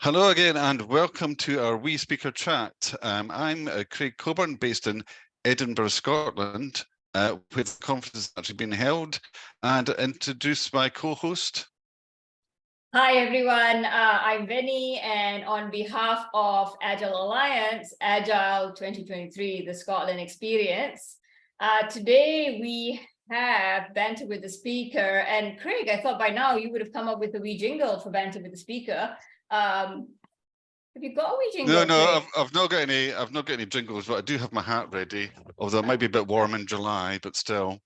Hello again and welcome to our wee speaker chat. I'm Craig Coburn, based in Edinburgh, Scotland, where the conference has actually been held, and introduce my co-host. Hi everyone, I'm Vinnie, and on behalf of Agile Alliance, Agile2023 the Scotland experience, today we have Banter with the Speaker. And Craig, I thought by now you would have come up with a wee jingle for Banter with the Speaker. Have you got a wee jingle? No, I've not got any jingles, but I do have my hat ready, although it might be a bit warm in July, but still.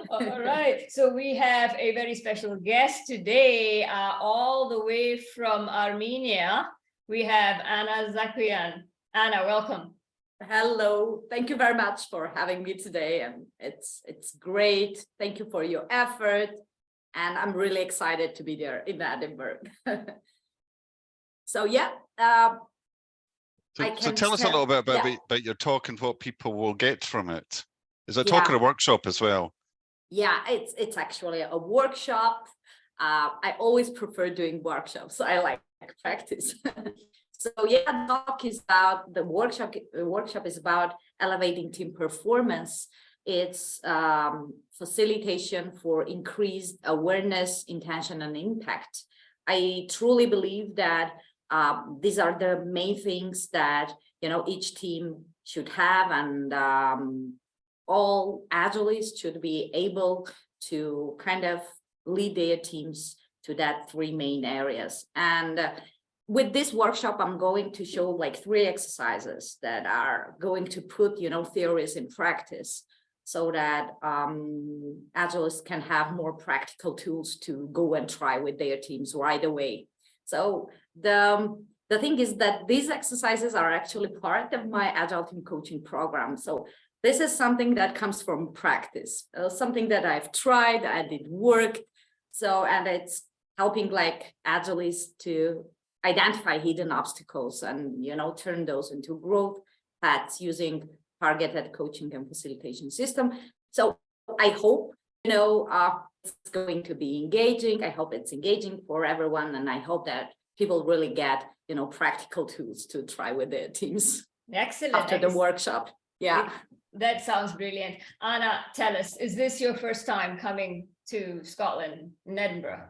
All right, so we have a very special guest today, all the way from Armenia. We have Anna Zakoyan. Anna, welcome. Hello, thank you very much for having me today, and it's great. Thank you for your effort, and I'm really excited to be there in Edinburgh. So yeah, so tell us a little bit about your talk and what people will get from it. Is it a talk or a workshop as well? Yeah, it's actually a workshop. I always prefer doing workshops, so I like practice. So yeah, the talk is about the workshop. The workshop is about elevating team performance. It's facilitation for increased awareness, intention, and impact. I truly believe that these are the main things that each team should have, and all Agilists should be able to kind of lead their teams to that three main areas. And with this workshop, I'm going to show like 3 exercises that are going to put, theories in practice, so that Agilists can have more practical tools to go and try with their teams right away. So the thing is that these exercises are actually part of my Agile team coaching program. So this is something that comes from practice, something that I've tried and it worked. So, and it's helping like Agilists to identify hidden obstacles and, turn those into growth paths using targeted coaching and facilitation system. So I hope, it's going to be engaging. I hope it's engaging for everyone. And I hope that people really get, practical tools to try with their teams. Excellent. After the workshop. Yeah. That sounds brilliant. Anna, tell us, is this your first time coming to Scotland, in Edinburgh?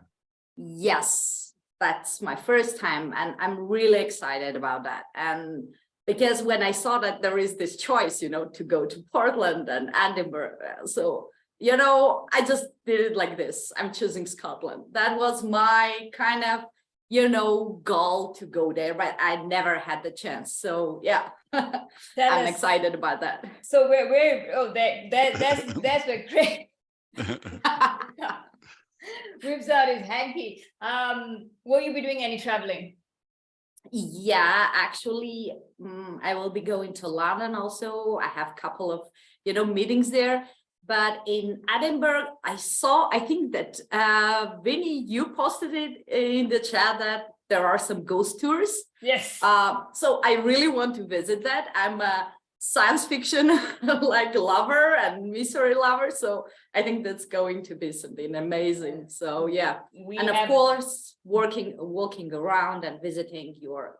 Yes, that's my first time, and I'm really excited about that. And because when I saw that there is this choice, to go to Portland and Edinburgh, so, I just did it like this. I'm choosing Scotland. That was my kind of, goal to go there, but I never had the chance. So yeah, I'm excited about that. So that's where Craig whips out his hanky. Will you be doing any traveling? Yeah, actually, I will be going to London also. I have a couple of, meetings there. But in Edinburgh, I think that Vinnie, you posted it in the chat that there are some ghost tours. Yes. So I really want to visit that. I'm a science fiction like lover and mystery lover. So I think that's going to be something amazing. So yeah, of course, walking around and visiting your,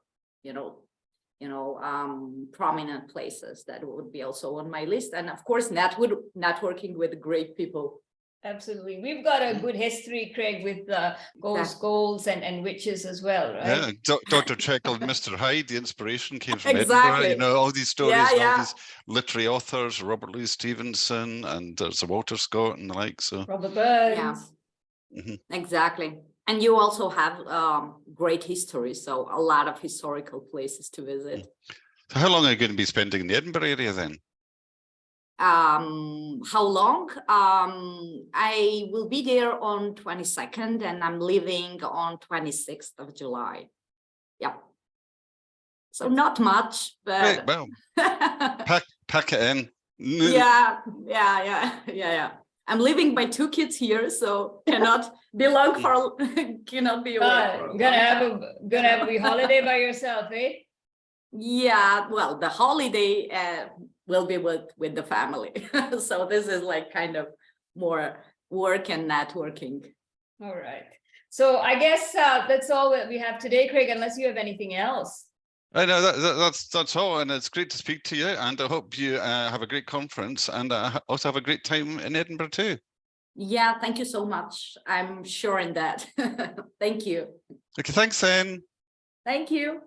prominent places, that would be also on my list. And of course, networking with great people. Absolutely. We've got a good history, Craig, with ghouls and witches as well, right? Yeah, Dr. Jekyll and Mr. Hyde, the inspiration came from Edinburgh. All these stories, all these literary authors, Robert Louis Stevenson and Sir Walter Scott and the like. So Robert Burns. Yeah. Exactly. And you also have great history, so a lot of historical places to visit. So how long are you going to be spending in the Edinburgh area then? How long? I will be there on 22nd and I'm leaving on 26th of July. Yeah. So not much, but well, pack it in. Yeah. I'm leaving my 2 kids here, so cannot be long for cannot be away. Gonna have a wee holiday by yourself, eh? Yeah, well, the holiday will be with the family. So this is like kind of more work and networking. All right. So I guess that's all that we have today, Craig, unless you have anything else. I know that's all, and it's great to speak to you. And I hope you have a great conference, and also have a great time in Edinburgh too. Yeah, thank you so much. I'm sure in that. Thank you. Okay, thanks then. Thank you.